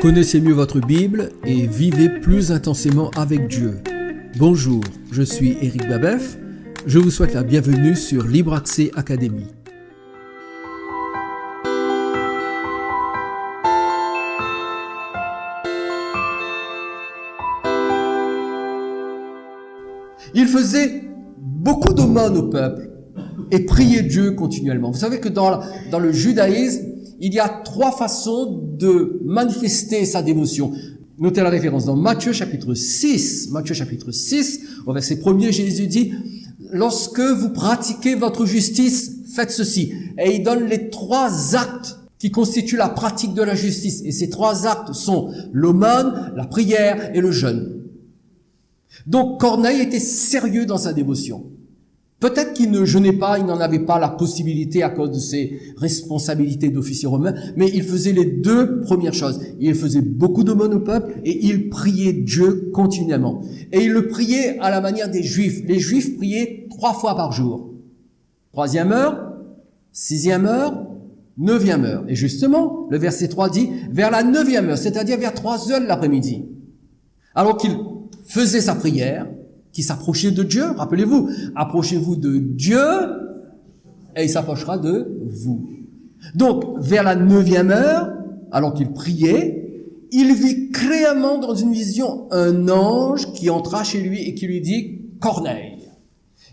Connaissez mieux votre Bible et vivez plus intensément avec Dieu. Bonjour, je suis Éric Babeuf. Je vous souhaite la bienvenue sur Libre Accès Academy. Il faisait beaucoup d'aumônes au peuple et priait Dieu continuellement. Vous savez que dans le judaïsme, il y a 3 façons de manifester sa dévotion. Notez la référence dans Matthieu chapitre 6, au verset 1er, Jésus dit « Lorsque vous pratiquez votre justice, faites ceci ». Et il donne les 3 actes qui constituent la pratique de la justice. Et ces 3 actes sont l'aumône, la prière et le jeûne. Donc Corneille était sérieux dans sa dévotion. Peut-être qu'il ne jeûnait pas, il n'en avait pas la possibilité à cause de ses responsabilités d'officier romain, mais il faisait les 2 premières choses. Il faisait beaucoup d'aumônes au peuple et il priait Dieu continuellement. Et il le priait à la manière des Juifs. Les Juifs priaient 3 fois par jour. 3e heure, 6e heure, 9e heure. Et justement, le verset 3 dit, vers la 9e heure, c'est-à-dire vers 3 heures de l'après-midi. Alors qu'il faisait sa prière, qui s'approchait de Dieu, rappelez-vous, approchez-vous de Dieu et il s'approchera de vous. Donc, vers la 9e heure, alors qu'il priait, il vit clairement dans une vision un ange qui entra chez lui et qui lui dit « Corneille ».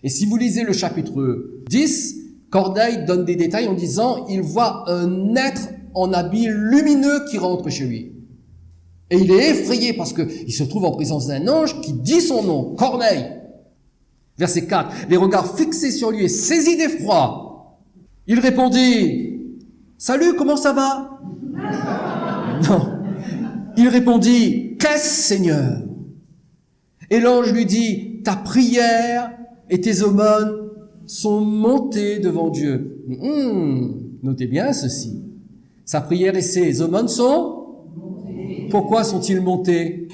Et si vous lisez le chapitre 10, Corneille donne des détails en disant « Il voit un être en habit lumineux qui rentre chez lui ». Et il est effrayé parce qu'il se trouve en présence d'un ange qui dit son nom, Corneille. Verset 4, les regards fixés sur lui et saisi d'effroi. Il répondit, « Salut, comment ça va ?» Non. Il répondit, « Qu'est-ce, Seigneur ?» Et l'ange lui dit, « Ta prière et tes aumônes sont montées devant Dieu. » Notez bien ceci. Sa prière et ses aumônes sont... Pourquoi sont-ils montés?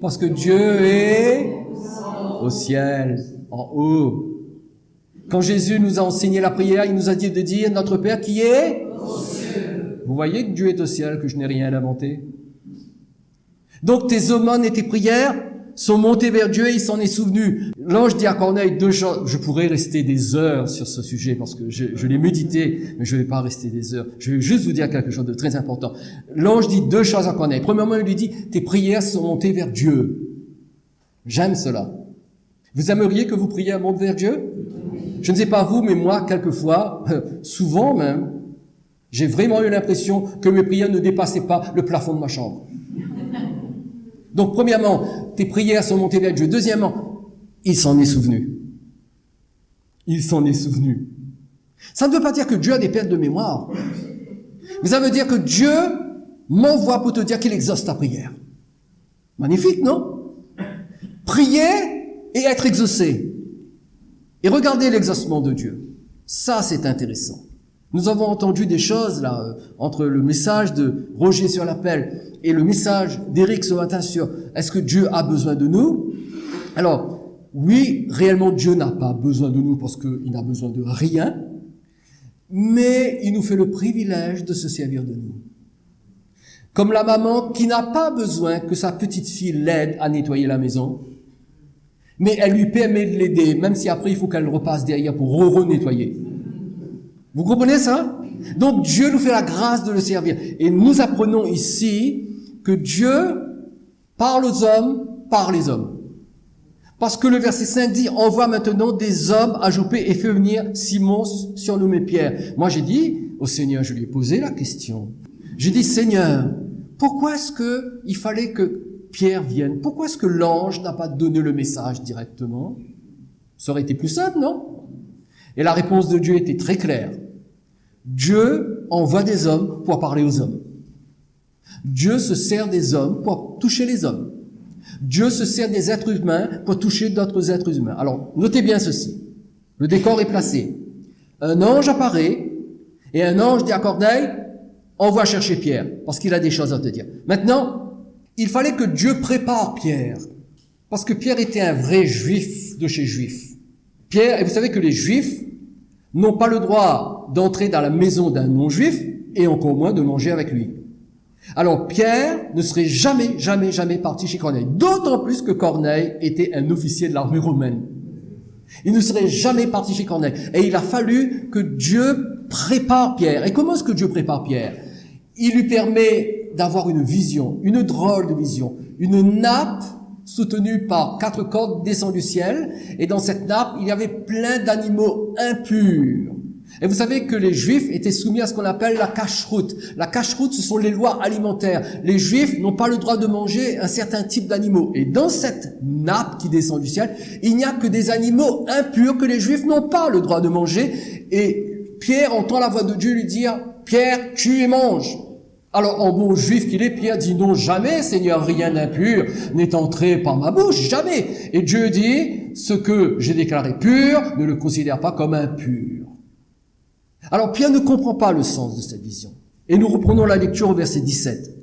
Parce que Dieu est au ciel, en haut. Quand Jésus nous a enseigné la prière, il nous a dit de dire « Notre Père qui est au ciel ». Vous voyez que Dieu est au ciel, que je n'ai rien inventé. Donc tes aumônes et tes prières sont montées vers Dieu et il s'en est souvenu. L'ange dit à Corneille 2 choses. Je pourrais rester des heures sur ce sujet parce que je l'ai médité, mais je ne vais pas rester des heures. Je vais juste vous dire quelque chose de très important. L'ange dit 2 choses à Corneille. Premièrement, il lui dit, tes prières sont montées vers Dieu. J'aime cela. Vous aimeriez que vos prières montent vers Dieu? Je ne sais pas vous, mais moi, quelquefois, souvent même, j'ai vraiment eu l'impression que mes prières ne dépassaient pas le plafond de ma chambre. Donc, premièrement, tes prières sont montées vers Dieu. Deuxièmement, il s'en est souvenu. Il s'en est souvenu. Ça ne veut pas dire que Dieu a des pertes de mémoire. Mais ça veut dire que Dieu m'envoie pour te dire qu'il exauce ta prière. Magnifique, non? Prier et être exaucé. Et regardez l'exaucement de Dieu. Ça, c'est intéressant. Nous avons entendu des choses, là, entre le message de Roger sur l'appel et le message d'Éric ce matin sur « Est-ce que Dieu a besoin de nous ?» Alors, oui, réellement, Dieu n'a pas besoin de nous parce qu'il n'a besoin de rien, mais il nous fait le privilège de se servir de nous. Comme la maman qui n'a pas besoin que sa petite fille l'aide à nettoyer la maison, mais elle lui permet de l'aider, même si après il faut qu'elle repasse derrière pour re-nettoyer. Vous comprenez ça? Donc Dieu nous fait la grâce de le servir. Et nous apprenons ici que Dieu parle aux hommes par les hommes. Parce que le verset 5 dit, envoie maintenant des hommes à Joppé et fais venir Simon surnommé Pierre. Moi j'ai dit au Seigneur, je lui ai posé la question. J'ai dit, Seigneur, pourquoi est-ce que il fallait que Pierre vienne? Pourquoi est-ce que l'ange n'a pas donné le message directement? Ça aurait été plus simple, non? Et la réponse de Dieu était très claire. Dieu envoie des hommes pour parler aux hommes. Dieu se sert des hommes pour toucher les hommes. Dieu se sert des êtres humains pour toucher d'autres êtres humains. Alors, notez bien ceci. Le décor est placé. Un ange apparaît et un ange dit à Corneille, envoie chercher Pierre parce qu'il a des choses à te dire. Maintenant, il fallait que Dieu prépare Pierre parce que Pierre était un vrai juif de chez juif. Pierre, et vous savez que les juifs n'ont pas le droit d'entrer dans la maison d'un non-juif et encore moins de manger avec lui. Alors Pierre ne serait jamais parti chez Corneille. D'autant plus que Corneille était un officier de l'armée romaine. Il ne serait jamais parti chez Corneille. Et il a fallu que Dieu prépare Pierre. Et comment est-ce que Dieu prépare Pierre? Il lui permet d'avoir une vision, une drôle de vision, une nappe soutenue par 4 cordes descend du ciel. Et dans cette nappe, il y avait plein d'animaux impurs. Et vous savez que les Juifs étaient soumis à ce qu'on appelle la cacheroute. La cacheroute, ce sont les lois alimentaires. Les Juifs n'ont pas le droit de manger un certain type d'animaux. Et dans cette nappe qui descend du ciel, il n'y a que des animaux impurs que les Juifs n'ont pas le droit de manger. Et Pierre entend la voix de Dieu lui dire, « Pierre, tue et mange ». Alors, en bon juif qu'il est, Pierre dit, « Non, jamais, Seigneur, rien d'impur n'est entré par ma bouche, jamais ». Et Dieu dit, « Ce que j'ai déclaré pur, ne le considère pas comme impur ». Alors Pierre ne comprend pas le sens de cette vision. Et nous reprenons la lecture au verset 17.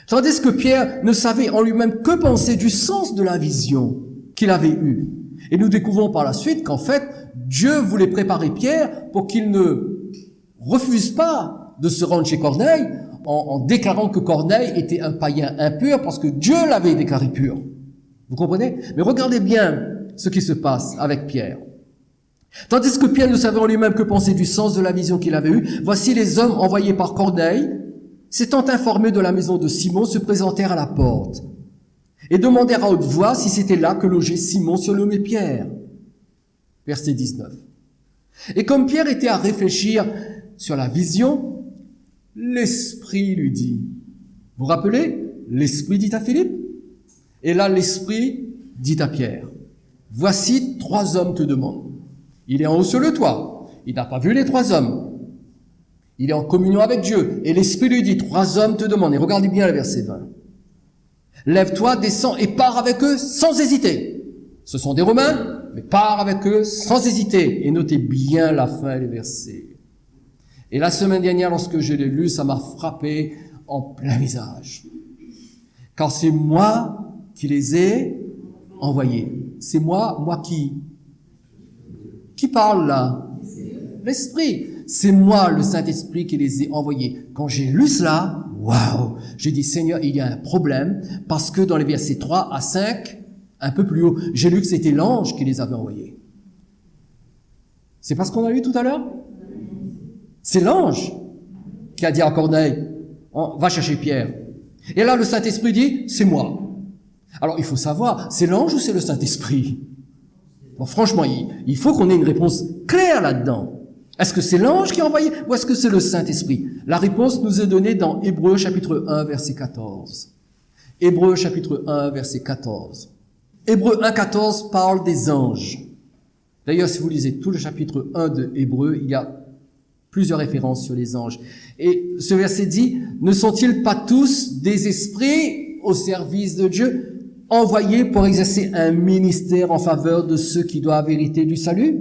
Tandis que Pierre ne savait en lui-même que penser du sens de la vision qu'il avait eue. Et nous découvrons par la suite qu'en fait, Dieu voulait préparer Pierre pour qu'il ne refuse pas de se rendre chez Corneille en déclarant que Corneille était un païen impur parce que Dieu l'avait déclaré pur. Vous comprenez? Mais regardez bien ce qui se passe avec Pierre. Tandis que Pierre ne savait en lui-même que penser du sens de la vision qu'il avait eue, voici les hommes envoyés par Corneille, s'étant informés de la maison de Simon, se présentèrent à la porte et demandèrent à haute voix si c'était là que logeait Simon surnommé Pierre. Verset 19. Et comme Pierre était à réfléchir sur la vision, l'Esprit lui dit, vous vous rappelez, l'Esprit dit à Philippe, et là l'Esprit dit à Pierre, voici 3 hommes te demandent. Il est en haut sur le toit. Il n'a pas vu les 3 hommes. Il est en communion avec Dieu. Et l'Esprit lui dit, 3 hommes te demandent. Et regardez bien le verset 20. Lève-toi, descends et pars avec eux sans hésiter. Ce sont des Romains, mais pars avec eux sans hésiter. Et notez bien la fin des versets. Et la semaine dernière, lorsque je l'ai lu, ça m'a frappé en plein visage. Car c'est moi qui les ai envoyés. C'est moi qui parle là? L'Esprit. C'est moi, le Saint-Esprit, qui les ai envoyés. Quand j'ai lu cela, waouh! J'ai dit, Seigneur, il y a un problème, parce que dans les versets 3 à 5, un peu plus haut, j'ai lu que c'était l'ange qui les avait envoyés. C'est pas ce qu'on a lu tout à l'heure? C'est l'ange qui a dit à Corneille, va chercher Pierre. Et là, le Saint-Esprit dit, c'est moi. Alors, il faut savoir, c'est l'ange ou c'est le Saint-Esprit? Bon, franchement, il faut qu'on ait une réponse claire là-dedans. Est-ce que c'est l'ange qui a envoyé ou est-ce que c'est le Saint-Esprit? La réponse nous est donnée dans Hébreux chapitre 1, verset 14. Hébreux chapitre 1, verset 14. Hébreux 1, 14 parle des anges. D'ailleurs, si vous lisez tout le chapitre 1 de Hébreux, il y a plusieurs références sur les anges. Et ce verset dit, ne sont-ils pas tous des esprits au service de Dieu, envoyés pour exercer un ministère en faveur de ceux qui doivent hériter du salut?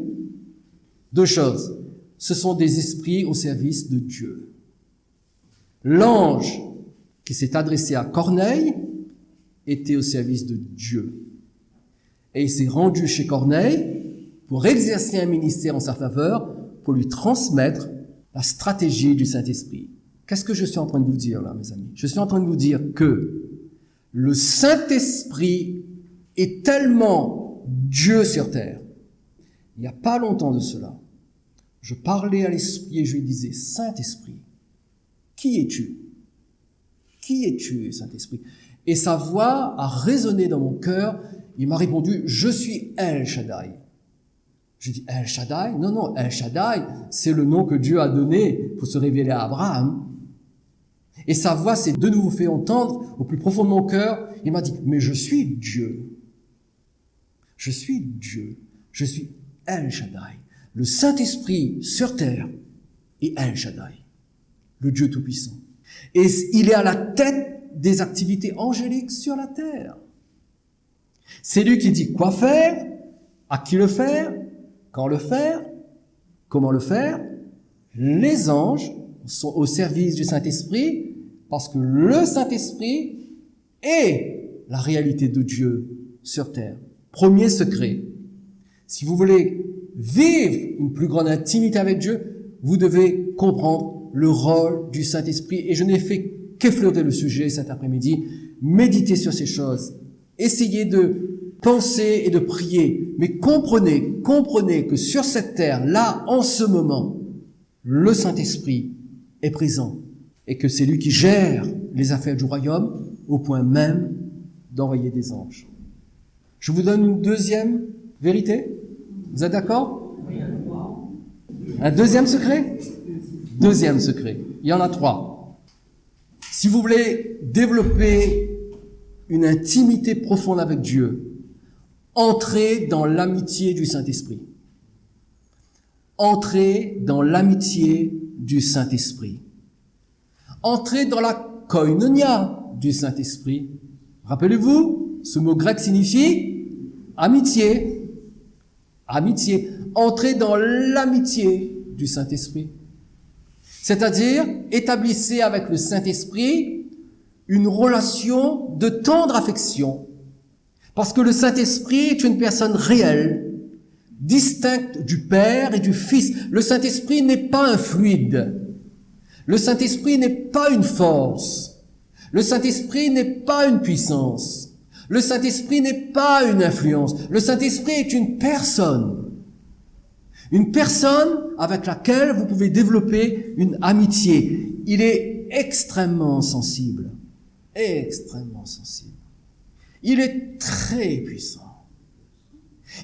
2 choses. Ce sont des esprits au service de Dieu. L'ange qui s'est adressé à Corneille était au service de Dieu. Et il s'est rendu chez Corneille pour exercer un ministère en sa faveur, pour lui transmettre la stratégie du Saint-Esprit. Qu'est-ce que je suis en train de vous dire là, mes amis? Je suis en train de vous dire que le Saint-Esprit est tellement Dieu sur terre. Il n'y a pas longtemps de cela, je parlais à l'Esprit et je lui disais, Saint-Esprit, qui es-tu? Qui es-tu, Saint-Esprit? Et sa voix a résonné dans mon cœur. Il m'a répondu, je suis El Shaddai. Je dis, El Shaddai? Non, El Shaddai, c'est le nom que Dieu a donné pour se révéler à Abraham. Et sa voix s'est de nouveau fait entendre au plus profond de mon cœur. Il m'a dit, mais je suis Dieu. Je suis Dieu. Je suis El Shaddai. Le Saint-Esprit sur terre est El Shaddai, le Dieu Tout-Puissant. Et il est à la tête des activités angéliques sur la terre. C'est lui qui dit quoi faire, à qui le faire, quand le faire, comment le faire. Les anges sont au service du Saint-Esprit parce que le Saint-Esprit est la réalité de Dieu sur terre. Premier secret. Si vous voulez vivre une plus grande intimité avec Dieu, vous devez comprendre le rôle du Saint-Esprit. Et je n'ai fait qu'effleurer le sujet cet après-midi. Méditez sur ces choses. Essayez de penser et de prier. Mais comprenez que sur cette terre, là, en ce moment, le Saint-Esprit est présent. Et que c'est lui qui gère les affaires du royaume au point même d'envoyer des anges. Je vous donne une deuxième vérité. Vous êtes d'accord? Un deuxième secret? Deuxième secret. Il y en a 3. Si vous voulez développer une intimité profonde avec Dieu, entrez dans l'amitié du Saint-Esprit. Entrez dans l'amitié du Saint-Esprit. Entrez dans la koinonia du Saint-Esprit. Rappelez-vous, ce mot grec signifie amitié. Amitié. Entrez dans l'amitié du Saint-Esprit. C'est-à-dire, établissez avec le Saint-Esprit une relation de tendre affection. Parce que le Saint-Esprit est une personne réelle, distincte du Père et du Fils. Le Saint-Esprit n'est pas un fluide. Le Saint-Esprit n'est pas une force. Le Saint-Esprit n'est pas une puissance. Le Saint-Esprit n'est pas une influence. Le Saint-Esprit est une personne. Une personne avec laquelle vous pouvez développer une amitié. Il est extrêmement sensible. Extrêmement sensible. Il est très puissant.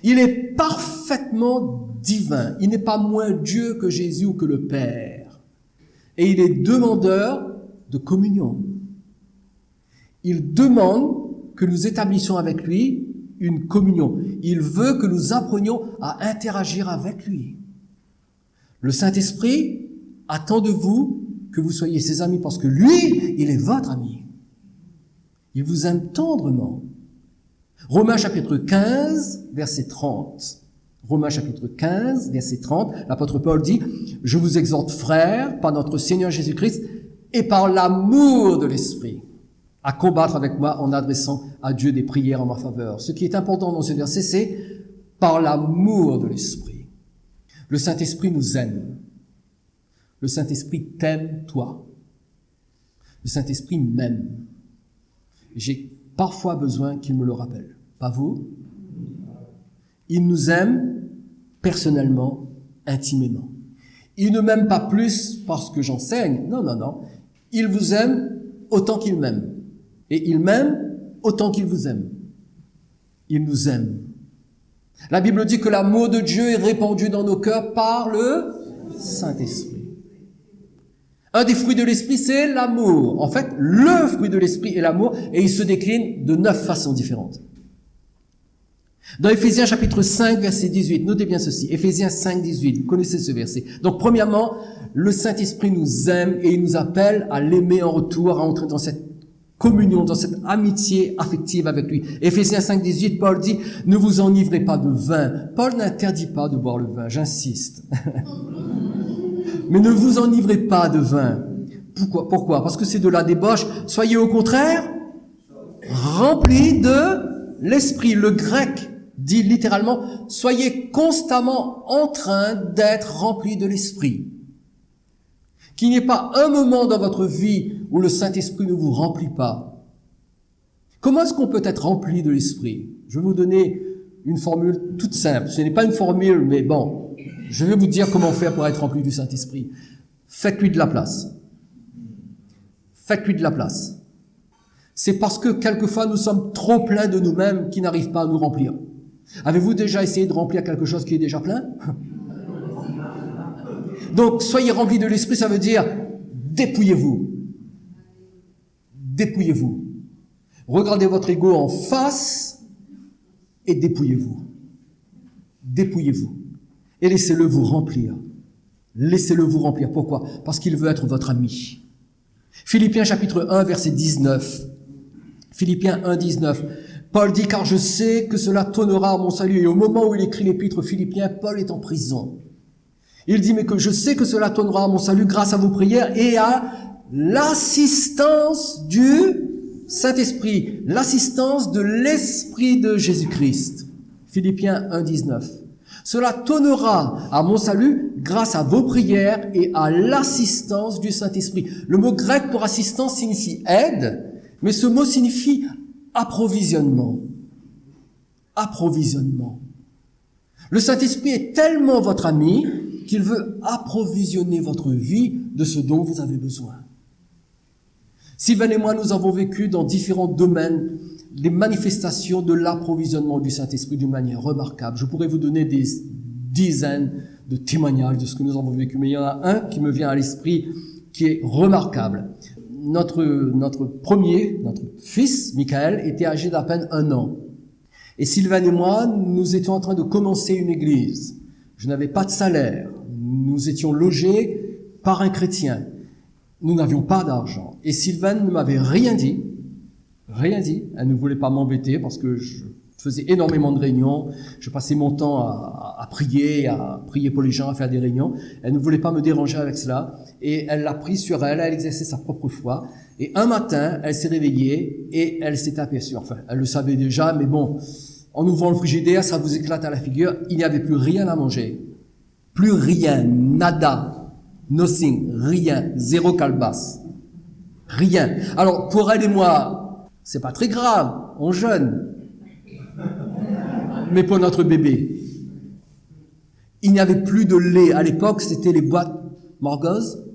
Il est parfaitement divin. Il n'est pas moins Dieu que Jésus ou que le Père. Et il est demandeur de communion. Il demande que nous établissions avec lui une communion. Il veut que nous apprenions à interagir avec lui. Le Saint-Esprit attend de vous que vous soyez ses amis parce que lui, il est votre ami. Il vous aime tendrement. Romains chapitre 15, verset 30. Romains chapitre 15, verset 30, l'apôtre Paul dit « Je vous exhorte, frères, par notre Seigneur Jésus-Christ et par l'amour de l'Esprit, à combattre avec moi en adressant à Dieu des prières en ma faveur. » Ce qui est important dans ce verset, c'est « par l'amour de l'Esprit ». Le Saint-Esprit nous aime. Le Saint-Esprit t'aime, toi. Le Saint-Esprit m'aime. J'ai parfois besoin qu'il me le rappelle. Pas vous? Il nous aime personnellement, intimement. Il ne m'aime pas plus parce que j'enseigne. Non, non, non. Il vous aime autant qu'il m'aime. Et il m'aime autant qu'il vous aime. Il nous aime. La Bible dit que l'amour de Dieu est répandu dans nos cœurs par le Saint-Esprit. Un des fruits de l'Esprit, c'est l'amour. En fait, le fruit de l'Esprit est l'amour et il se décline de 9 façons différentes. Dans Éphésiens chapitre 5, verset 18, notez bien ceci. Éphésiens 5, 18, vous connaissez ce verset. Donc, premièrement, le Saint-Esprit nous aime et il nous appelle à l'aimer en retour, à entrer dans cette communion, dans cette amitié affective avec lui. Éphésiens 5, 18, Paul dit, ne vous enivrez pas de vin. Paul n'interdit pas de boire le vin, j'insiste. Mais ne vous enivrez pas de vin. Pourquoi? Parce que c'est de la débauche. Soyez au contraire remplis de l'esprit. Le grec dit littéralement, soyez constamment en train d'être remplis de l'esprit. Qu'il n'y ait pas un moment dans votre vie où le Saint-Esprit ne vous remplit pas. Comment est-ce qu'on peut être rempli de l'esprit? Je vais vous donner une formule toute simple. Ce n'est pas une formule, mais bon, je vais vous dire comment faire pour être rempli du Saint-Esprit. Faites-lui de la place. Faites-lui de la place. C'est parce que quelquefois nous sommes trop pleins de nous-mêmes qui n'arrivent pas à nous remplir. Avez-vous déjà essayé de remplir quelque chose qui est déjà plein? Donc, soyez remplis de l'esprit, ça veut dire dépouillez-vous. Dépouillez-vous. Regardez votre ego en face et dépouillez-vous. Dépouillez-vous. Et laissez-le vous remplir. Laissez-le vous remplir. Pourquoi? Parce qu'il veut être votre ami. Philippiens chapitre 1, verset 19. Philippiens 1, 19. Paul dit, car je sais que cela tournera à mon salut. Et au moment où il écrit l'épître aux Philippiens, Paul est en prison. Il dit, mais que je sais que cela tournera à mon salut grâce à vos prières et à l'assistance du Saint-Esprit, l'assistance de l'Esprit de Jésus-Christ. Philippiens 1, 19. Cela tournera à mon salut grâce à vos prières et à l'assistance du Saint-Esprit. Le mot grec pour assistance signifie aide, mais ce mot signifie approvisionnement. Approvisionnement. Le Saint-Esprit est tellement votre ami qu'il veut approvisionner votre vie de ce dont vous avez besoin. Sylvain et moi, nous avons vécu dans différents domaines les manifestations de l'approvisionnement du Saint-Esprit d'une manière remarquable. Je pourrais vous donner des dizaines de témoignages de ce que nous avons vécu, mais il y en a un qui me vient à l'esprit qui est remarquable. Notre fils, Michael, était âgé d'à peine 1 an. Et Sylvain et moi, nous étions en train de commencer une église. Je n'avais pas de salaire. Nous étions logés par un chrétien. Nous n'avions pas d'argent. Et Sylvain ne m'avait rien dit. Rien dit. Elle ne voulait pas m'embêter parce que je faisais énormément de réunions. Je passais mon temps à prier pour les gens, à faire des réunions. Elle ne voulait pas me déranger avec cela. Et elle l'a pris sur elle, elle exerçait sa propre foi. Et un matin, elle s'est réveillée et elle s'est aperçue. Enfin, elle le savait déjà, mais bon, en ouvrant le frigidaire, ça vous éclate à la figure. Il n'y avait plus rien à manger. Plus rien, nada, nothing, rien, zéro calebasse. Rien. Alors, pour elle et moi, c'est pas très grave, on jeûne. Mais pour notre bébé, il n'y avait plus de lait. À l'époque, c'était les boîtes Morgoz.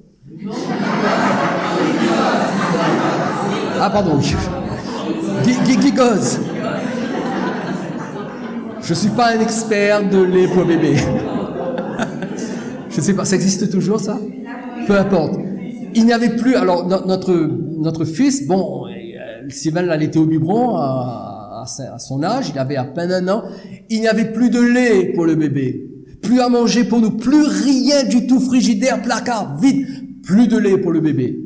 Ah, pardon. Gigoz. Je suis pas un expert de lait pour bébé. Je sais pas, ça existe toujours, ça? Peu importe. Il n'y avait plus, alors, notre fils, bon, Sylvain l'allaitait au biberon à son âge, il avait à peine 1 an. Il n'y avait plus de lait pour le bébé. Plus à manger pour nous, plus rien du tout, frigidaire, placard, vide. Plus de lait pour le bébé.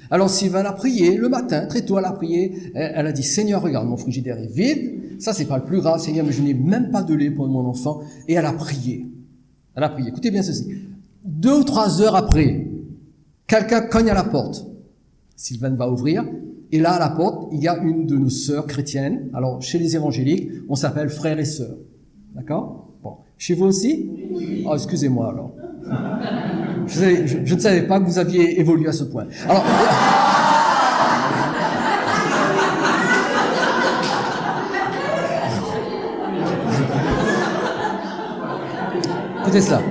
Alors Sylvain a prié le matin, très tôt elle a prié, elle a dit, Seigneur, regarde, mon frigidaire est vide, ça c'est pas le plus grave, Seigneur, mais je n'ai même pas de lait pour mon enfant. Et elle a prié. Elle a prié. Écoutez bien ceci. 2 ou 3 heures après, quelqu'un cogne à la porte. Sylvain va ouvrir. Et là, à la porte, il y a une de nos sœurs chrétiennes. Alors, chez les évangéliques, on s'appelle frères et sœurs. D'accord? Bon. Chez vous aussi? Oh, excusez-moi, alors. Je ne savais pas que vous aviez évolué à ce point. Alors, écoutez cela.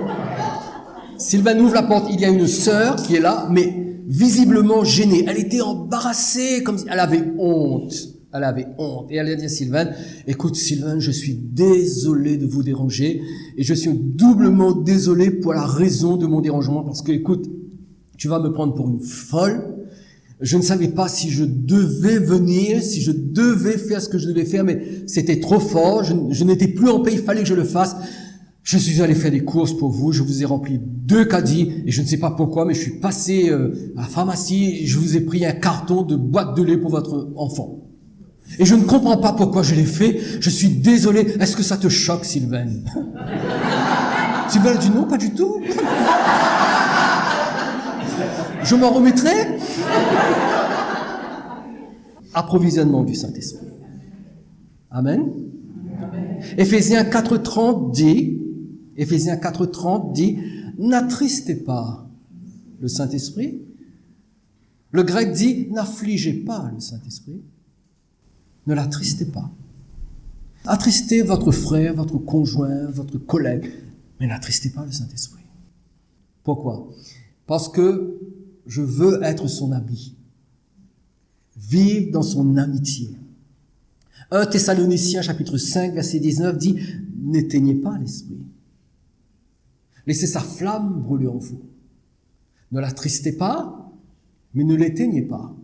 Sylvain ouvre la porte, il y a une sœur qui est là, mais visiblement gênée. Elle était embarrassée, comme si elle avait honte. Elle avait honte. Et elle a dit à Sylvain, écoute Sylvain, je suis désolé de vous déranger, et je suis doublement désolé pour la raison de mon dérangement, parce que, écoute, tu vas me prendre pour une folle. Je ne savais pas si je devais venir, si je devais faire ce que je devais faire, mais c'était trop fort, je n'étais plus en paix, il fallait que je le fasse. Je suis allé faire des courses pour vous, je vous ai rempli 2 caddies, et je ne sais pas pourquoi, mais je suis passé à la pharmacie, et je vous ai pris un carton de boîte de lait pour votre enfant. Et je ne comprends pas pourquoi je l'ai fait, je suis désolé. Est-ce que ça te choque, Sylvain? Sylvain a dit non, pas du tout. Je m'en remettrai. Approvisionnement du Saint-Esprit. Amen. Éphésiens 4.30 dit, n'attristez pas le Saint-Esprit. Le grec dit, n'affligez pas le Saint-Esprit. Ne l'attristez pas. Attristez votre frère, votre conjoint, votre collègue, mais n'attristez pas le Saint-Esprit. Pourquoi? Parce que je veux être son ami. Vivre dans son amitié. 1 Thessaloniciens chapitre 5 verset 19 dit, n'éteignez pas l'esprit. Laissez sa flamme brûler en vous. Ne l'attristez pas, mais ne l'éteignez pas.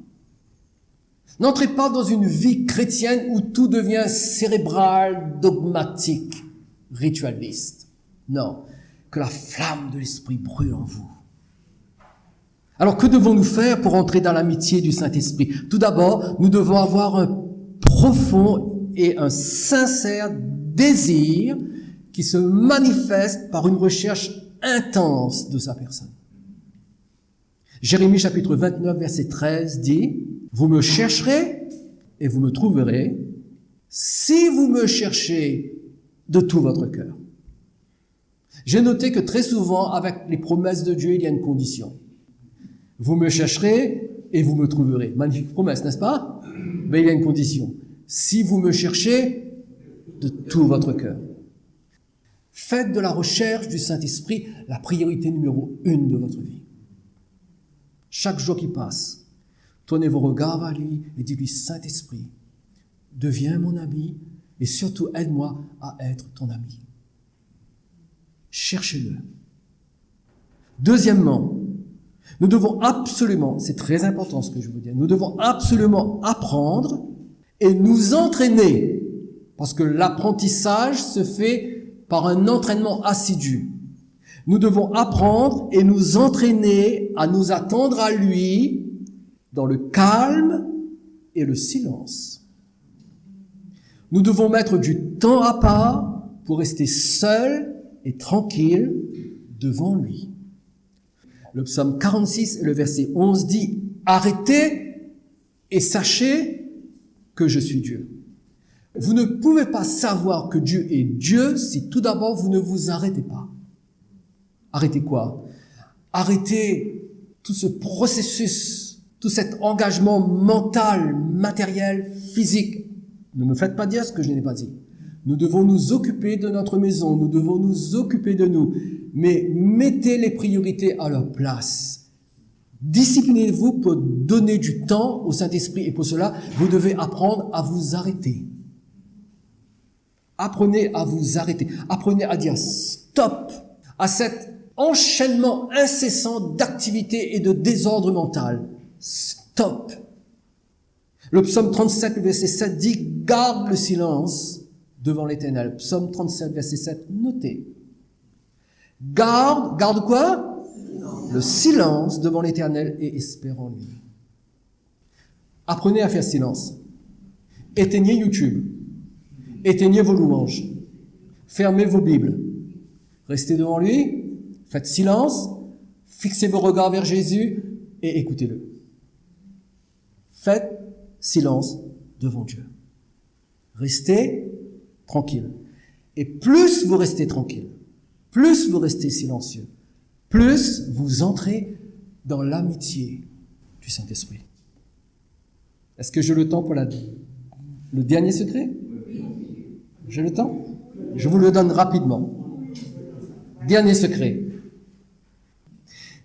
N'entrez pas dans une vie chrétienne où tout devient cérébral, dogmatique, ritualiste. Non, que la flamme de l'esprit brûle en vous. Alors que devons-nous faire pour entrer dans l'amitié du Saint-Esprit? Tout d'abord, nous devons avoir un profond et un sincère désir qui se manifeste par une recherche intense de sa personne. Jérémie chapitre 29 verset 13 dit, « Vous me chercherez et vous me trouverez si vous me cherchez de tout votre cœur. » J'ai noté que très souvent, avec les promesses de Dieu, il y a une condition. Vous me chercherez et vous me trouverez. Magnifique promesse, n'est-ce pas? Mais il y a une condition. Si vous me cherchez de tout votre cœur. Faites de la recherche du Saint-Esprit la priorité numéro 1 de votre vie. Chaque jour qui passe, tournez vos regards vers lui et dites-lui, Saint-Esprit, deviens mon ami et surtout aide-moi à être ton ami. Cherchez-le. Deuxièmement, nous devons absolument, c'est très important ce que je veux dire, nous devons absolument apprendre et nous entraîner, parce que l'apprentissage se fait par un entraînement assidu. Nous devons apprendre et nous entraîner à nous attendre à lui dans le calme et le silence. Nous devons mettre du temps à part pour rester seuls et tranquilles devant lui. Le psaume 46 et le verset 11 dit « Arrêtez et sachez que je suis Dieu ». Vous ne pouvez pas savoir que Dieu est Dieu si tout d'abord vous ne vous arrêtez pas. Arrêtez quoi? Arrêtez tout ce processus, tout cet engagement mental, matériel, physique. Ne me faites pas dire ce que je n'ai pas dit. Nous devons nous occuper de notre maison, nous devons nous occuper de nous, mais mettez les priorités à leur place. Disciplinez-vous pour donner du temps au Saint-Esprit et pour cela, vous devez apprendre à vous arrêter. Apprenez à vous arrêter. Apprenez à dire stop à cet enchaînement incessant d'activités et de désordre mental. Stop. Le psaume 37, le verset 7 dit « Garde le silence devant l'Éternel ». Psaume 37, verset 7, notez. Garde quoi? Le silence devant l'Éternel et espère en lui. Apprenez à faire silence. Éteignez YouTube. Éteignez vos louanges. Fermez vos Bibles. Restez devant lui. Faites silence. Fixez vos regards vers Jésus et écoutez-le. Faites silence devant Dieu. Restez tranquille. Et plus vous restez tranquille, plus vous restez silencieux, plus vous entrez dans l'amitié du Saint-Esprit. Est-ce que j'ai le temps pour le dernier secret? J'ai le temps? Je vous le donne rapidement. Dernier secret.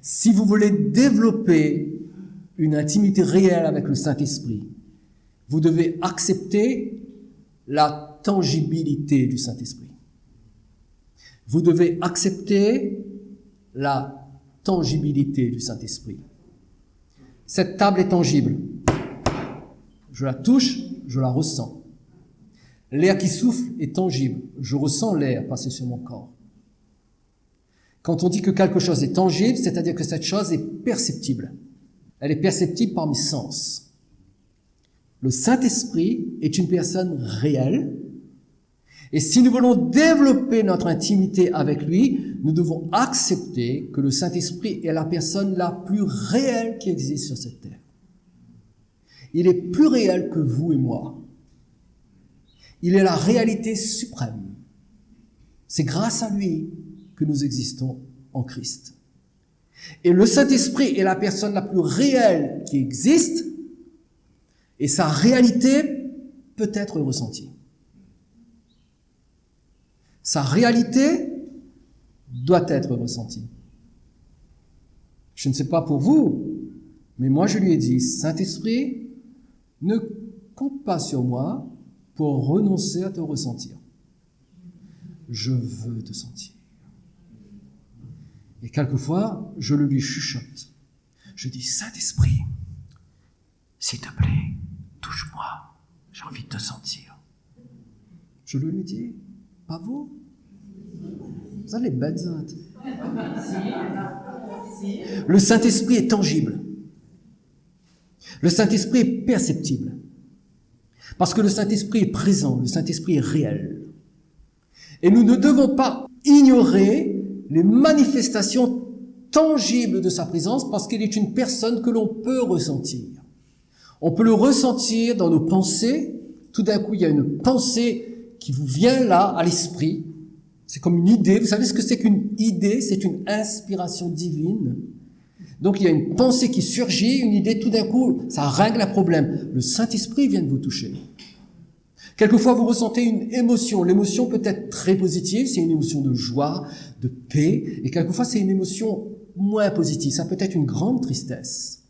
Si vous voulez développer une intimité réelle avec le Saint-Esprit, vous devez accepter la tangibilité du Saint-Esprit. Vous devez accepter la tangibilité du Saint-Esprit. Cette table est tangible. Je la touche, je la ressens. L'air qui souffle est tangible. Je ressens l'air passer sur mon corps. Quand on dit que quelque chose est tangible, c'est-à-dire que cette chose est perceptible. Elle est perceptible par mes sens. Le Saint-Esprit est une personne réelle. Et si nous voulons développer notre intimité avec lui, nous devons accepter que le Saint-Esprit est la personne la plus réelle qui existe sur cette terre. Il est plus réel que vous et moi. Il est la réalité suprême. C'est grâce à lui que nous existons en Christ. Et le Saint-Esprit est la personne la plus réelle qui existe, et sa réalité peut être ressentie. Sa réalité doit être ressentie. Je ne sais pas pour vous, mais moi je lui ai dit, Saint-Esprit, ne compte pas sur moi pour renoncer à te ressentir. Je veux te sentir. Et quelquefois, je le lui chuchote. Je dis, Saint-Esprit, s'il te plaît, touche-moi, j'ai envie de te sentir. Je le lui dis, pas vous. Vous avez les bêtes. Le Saint-Esprit est tangible. Le Saint-Esprit est perceptible. Parce que le Saint-Esprit est présent, le Saint-Esprit est réel. Et nous ne devons pas ignorer les manifestations tangibles de sa présence parce qu'il est une personne que l'on peut ressentir. On peut le ressentir dans nos pensées. Tout d'un coup, il y a une pensée qui vous vient là, à l'esprit. C'est comme une idée. Vous savez ce que c'est qu'une idée? C'est une inspiration divine. Donc il y a une pensée qui surgit, une idée, tout d'un coup, ça règle un problème. Le Saint-Esprit vient de vous toucher. Quelquefois, vous ressentez une émotion. L'émotion peut être très positive, c'est une émotion de joie, de paix. Et quelquefois, c'est une émotion moins positive. Ça peut être une grande tristesse.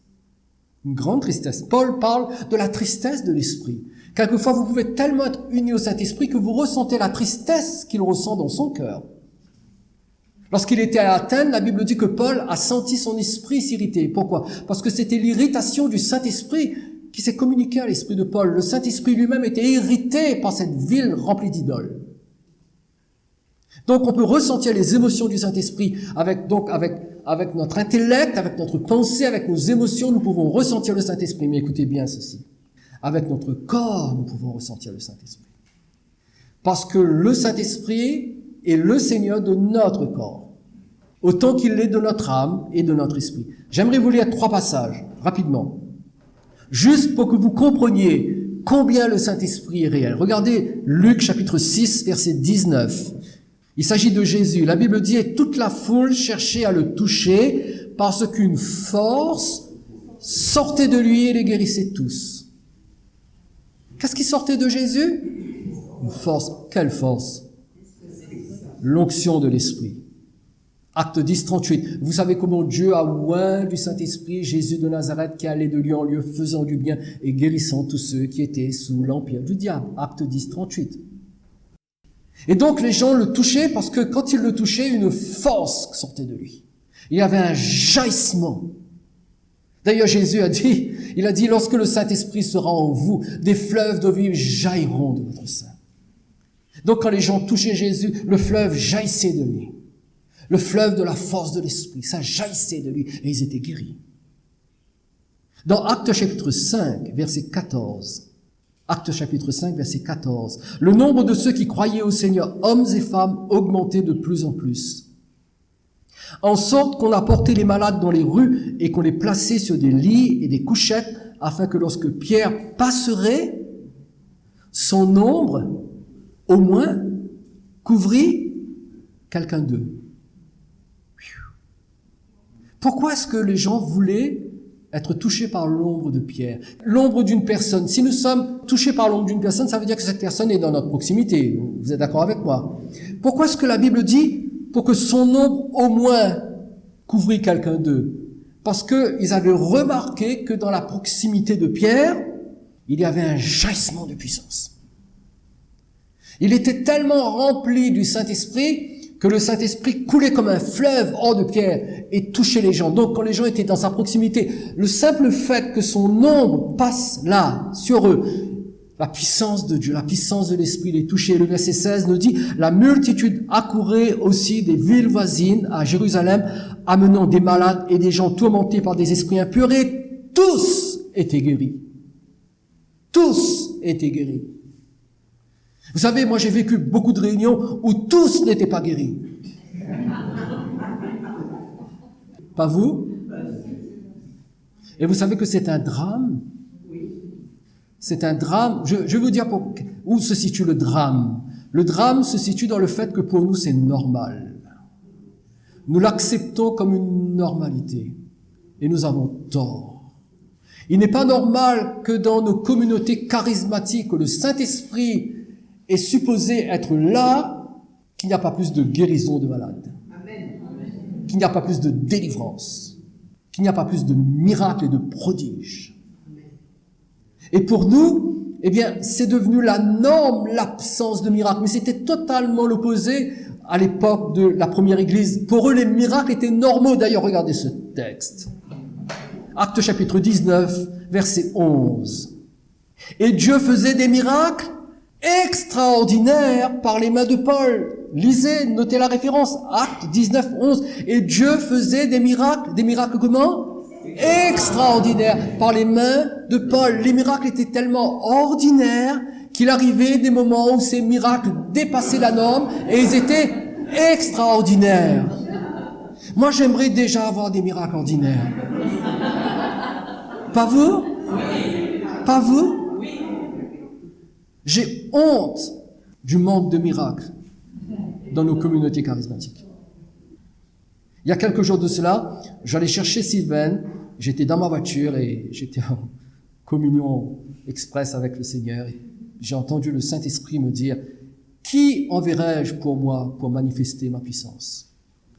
Une grande tristesse. Paul parle de la tristesse de l'esprit. Quelquefois, vous pouvez tellement être unis au Saint-Esprit que vous ressentez la tristesse qu'il ressent dans son cœur. Lorsqu'il était à Athènes, la Bible dit que Paul a senti son esprit s'irriter. Pourquoi? Parce que c'était l'irritation du Saint-Esprit qui s'est communiquée à l'esprit de Paul. Le Saint-Esprit lui-même était irrité par cette ville remplie d'idoles. Donc on peut ressentir les émotions du Saint-Esprit avec notre intellect, avec notre pensée, avec nos émotions, nous pouvons ressentir le Saint-Esprit. Mais écoutez bien ceci. Avec notre corps, nous pouvons ressentir le Saint-Esprit. Parce que le Saint-Esprit est le Seigneur de notre corps, autant qu'il l'est de notre âme et de notre esprit. J'aimerais vous lire 3 passages, rapidement, juste pour que vous compreniez combien le Saint-Esprit est réel. Regardez Luc chapitre 6, verset 19. Il s'agit de Jésus. La Bible dit « Et toute la foule cherchait à le toucher parce qu'une force sortait de lui et les guérissait tous. » Qu'est-ce qui sortait de Jésus? Une force. Quelle force? L'onction de l'Esprit. Acte 10, 38. Vous savez comment Dieu a oint du Saint-Esprit Jésus de Nazareth qui allait de lieu en lieu faisant du bien et guérissant tous ceux qui étaient sous l'empire du diable. Acte 10, 38. Et donc les gens le touchaient parce que quand ils le touchaient, une force sortait de lui. Il y avait un jaillissement. D'ailleurs, Jésus a dit, lorsque le Saint-Esprit sera en vous, des fleuves d'eau vive jailliront de votre sein. Donc quand les gens touchaient Jésus, le fleuve jaillissait de lui. Le fleuve de la force de l'Esprit, ça jaillissait de lui et ils étaient guéris. Dans Actes chapitre 5, verset 14, Actes chapitre 5, verset 14, le nombre de ceux qui croyaient au Seigneur, hommes et femmes, augmentait de plus en plus. En sorte qu'on apportait les malades dans les rues et qu'on les plaçait sur des lits et des couchettes afin que lorsque Pierre passerait, son ombre, au moins, couvrit quelqu'un d'eux. Pourquoi est-ce que les gens voulaient être touchés par l'ombre de Pierre? L'ombre d'une personne. Si nous sommes touchés par l'ombre d'une personne, ça veut dire que cette personne est dans notre proximité. Vous êtes d'accord avec moi? Pourquoi est-ce que la Bible dit pour que son ombre au moins couvrit quelqu'un d'eux? Parce qu'ils avaient remarqué que dans la proximité de Pierre, il y avait un jaillissement de puissance. Il était tellement rempli du Saint-Esprit que le Saint-Esprit coulait comme un fleuve hors de Pierre et touchait les gens. Donc quand les gens étaient dans sa proximité, le simple fait que son ombre passe là, sur eux, la puissance de Dieu, la puissance de l'Esprit les touchait. Le verset 16 nous dit, la multitude accourait aussi des villes voisines à Jérusalem, amenant des malades et des gens tourmentés par des esprits impurs, et tous étaient guéris. Tous étaient guéris. Vous savez, moi j'ai vécu beaucoup de réunions où tous n'étaient pas guéris. Pas vous? Et vous savez que c'est un drame. C'est un drame. Je vais vous dire où se situe le drame. Le drame se situe dans le fait que pour nous c'est normal. Nous l'acceptons comme une normalité. Et nous avons tort. Il n'est pas normal que dans nos communautés charismatiques, où le Saint-Esprit est supposé être là, qu'il n'y a pas plus de guérison de malades, qu'il n'y a pas plus de délivrance, qu'il n'y a pas plus de miracles et de prodiges. Et pour nous, eh bien, c'est devenu la norme, l'absence de miracles. Mais c'était totalement l'opposé à l'époque de la première Église. Pour eux, les miracles étaient normaux. D'ailleurs, regardez ce texte. Actes chapitre 19, verset 11. Et Dieu faisait des miracles extraordinaire par les mains de Paul. Lisez, notez la référence, Actes 19, 11. Et Dieu faisait des miracles comment? Extraordinaires par les mains de Paul. Les miracles étaient tellement ordinaires qu'il arrivait des moments où ces miracles dépassaient la norme et ils étaient extraordinaires. Moi, j'aimerais déjà avoir des miracles ordinaires. Pas vous? Pas vous? J'ai honte du manque de miracles dans nos communautés charismatiques. Il y a quelques jours de cela, j'allais chercher Sylvain, j'étais dans ma voiture et j'étais en communion express avec le Seigneur. Et j'ai entendu le Saint-Esprit me dire « Qui enverrai-je pour moi pour manifester ma puissance ?»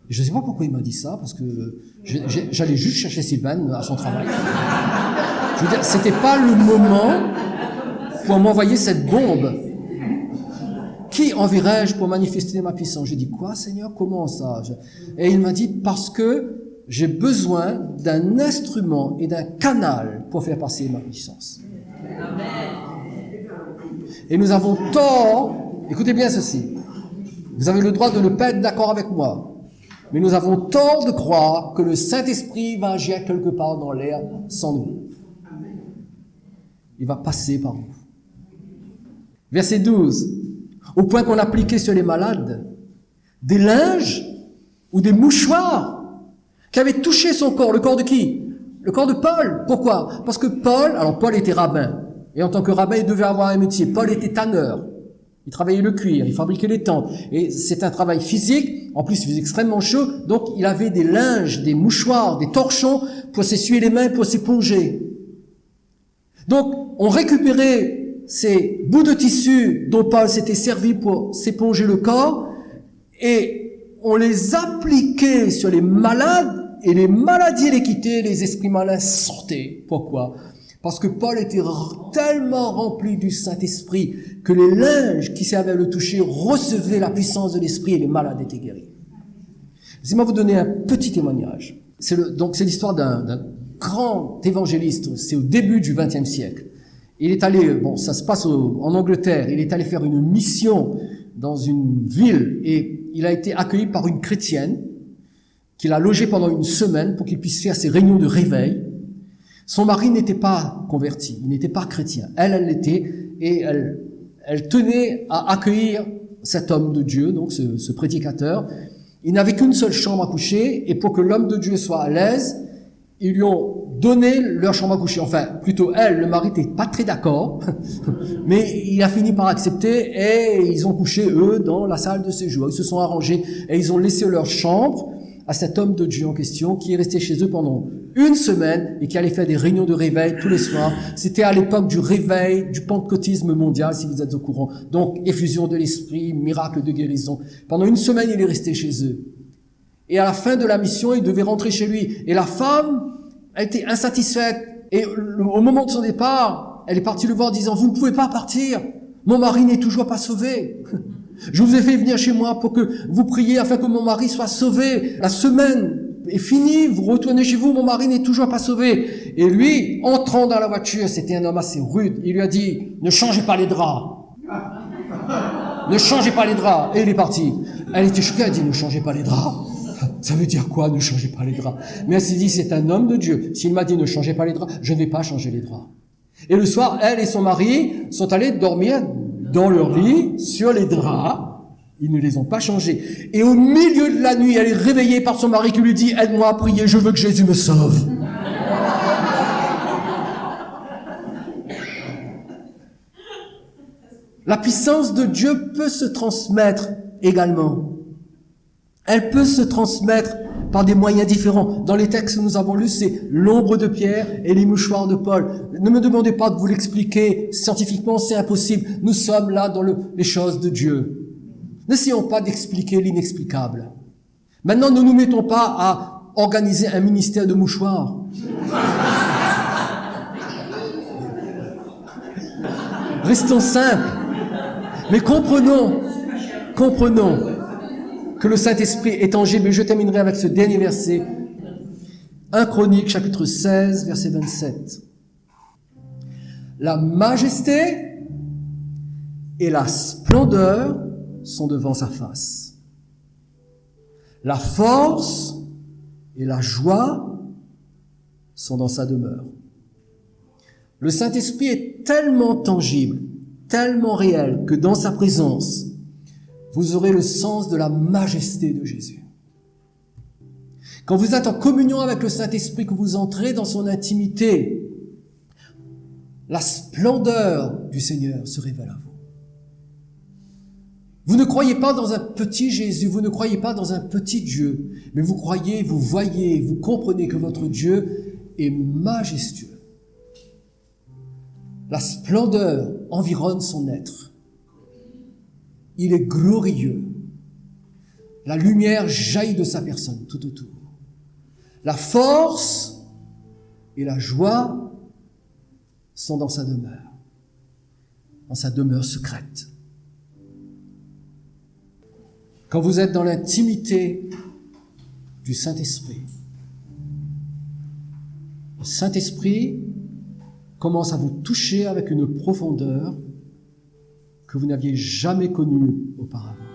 Je ne sais pas pourquoi il m'a dit ça, parce que j'allais juste chercher Sylvain à son travail. Je veux dire, c'était pas le moment pour m'envoyer cette bombe. Qui enverrai-je pour manifester ma puissance? J'ai dit, quoi, Seigneur? Comment ça? Et il m'a dit, parce que j'ai besoin d'un instrument et d'un canal pour faire passer ma puissance. Et nous avons tort, écoutez bien ceci, vous avez le droit de ne pas être d'accord avec moi, mais nous avons tort de croire que le Saint-Esprit va agir quelque part dans l'air sans nous. Il va passer par nous. Verset 12. Au point qu'on appliquait sur les malades des linges ou des mouchoirs qui avaient touché son corps. Le corps de qui? Le corps de Paul. Pourquoi? Parce que Paul était rabbin. Et en tant que rabbin, il devait avoir un métier. Paul était tanneur. Il travaillait le cuir, il fabriquait les tentes. Et c'est un travail physique. En plus, il faisait extrêmement chaud. Donc, il avait des linges, des mouchoirs, des torchons pour s'essuyer les mains, pour s'éponger. Donc, on récupérait ces bouts de tissu dont Paul s'était servi pour s'éponger le corps et on les appliquait sur les malades et les maladies les quittaient, les esprits malins sortaient. Pourquoi? Parce que Paul était tellement rempli du Saint-Esprit que les linges qui servaient à le toucher recevaient la puissance de l'Esprit et les malades étaient guéris. Laissez-moi vous donner un petit témoignage. C'est l'histoire d'un grand évangéliste. C'est au début du XXe siècle. Il est allé, ça se passe en Angleterre. Il est allé faire une mission dans une ville et il a été accueilli par une chrétienne qu'il a logé pendant une semaine pour qu'il puisse faire ses réunions de réveil. Son mari n'était pas converti, il n'était pas chrétien. Elle l'était et elle tenait à accueillir cet homme de Dieu, donc ce prédicateur. Il n'avait qu'une seule chambre à coucher et pour que l'homme de Dieu soit à l'aise, ils lui ont donné leur chambre à coucher. Enfin, plutôt elle, le mari n'était pas très d'accord, mais il a fini par accepter et ils ont couché, eux, dans la salle de séjour. Ils se sont arrangés et ils ont laissé leur chambre à cet homme de Dieu en question qui est resté chez eux pendant une semaine et qui allait faire des réunions de réveil tous les soirs. C'était à l'époque du réveil, du pentecôtisme mondial, si vous êtes au courant. Donc, effusion de l'esprit, miracle de guérison. Pendant une semaine, il est resté chez eux. Et à la fin de la mission, il devait rentrer chez lui. Et la femme a été insatisfaite. Et au moment de son départ, elle est partie le voir en disant, vous ne pouvez pas partir. Mon mari n'est toujours pas sauvé. Je vous ai fait venir chez moi pour que vous priez afin que mon mari soit sauvé. La semaine est finie, vous retournez chez vous, mon mari n'est toujours pas sauvé. Et lui, entrant dans la voiture, c'était un homme assez rude, il lui a dit, ne changez pas les draps. Ne changez pas les draps. Et il est parti. Elle était choquée, elle a dit, ne changez pas les draps. Ça veut dire quoi, ne changez pas les draps? Mais elle s'est dit, c'est un homme de Dieu. S'il m'a dit, ne changez pas les draps, je ne vais pas changer les draps. Et le soir, elle et son mari sont allés dormir dans leur lit, sur les draps. Ils ne les ont pas changés. Et au milieu de la nuit, elle est réveillée par son mari qui lui dit, aide-moi à prier, je veux que Jésus me sauve. La puissance de Dieu peut se transmettre également. Elle peut se transmettre par des moyens différents. Dans les textes que nous avons lus, c'est l'ombre de Pierre et les mouchoirs de Paul. Ne me demandez pas de vous l'expliquer scientifiquement, c'est impossible. Nous sommes là dans les choses de Dieu. N'essayons pas d'expliquer l'inexplicable. Maintenant, ne nous mettons pas à organiser un ministère de mouchoirs. Restons simples. Mais comprenons que le Saint-Esprit est tangible. Et je terminerai avec ce dernier verset. 1 Chroniques, chapitre 16, verset 27. La majesté et la splendeur sont devant sa face. La force et la joie sont dans sa demeure. Le Saint-Esprit est tellement tangible, tellement réel, que dans sa présence, vous aurez le sens de la majesté de Jésus. Quand vous êtes en communion avec le Saint-Esprit, que vous entrez dans son intimité, la splendeur du Seigneur se révèle à vous. Vous ne croyez pas dans un petit Jésus, vous ne croyez pas dans un petit Dieu, mais vous croyez, vous voyez, vous comprenez que votre Dieu est majestueux. La splendeur environne son être. Il est glorieux. La lumière jaillit de sa personne tout autour. La force et la joie sont dans sa demeure secrète. Quand vous êtes dans l'intimité du Saint-Esprit, le Saint-Esprit commence à vous toucher avec une profondeur que vous n'aviez jamais connue auparavant.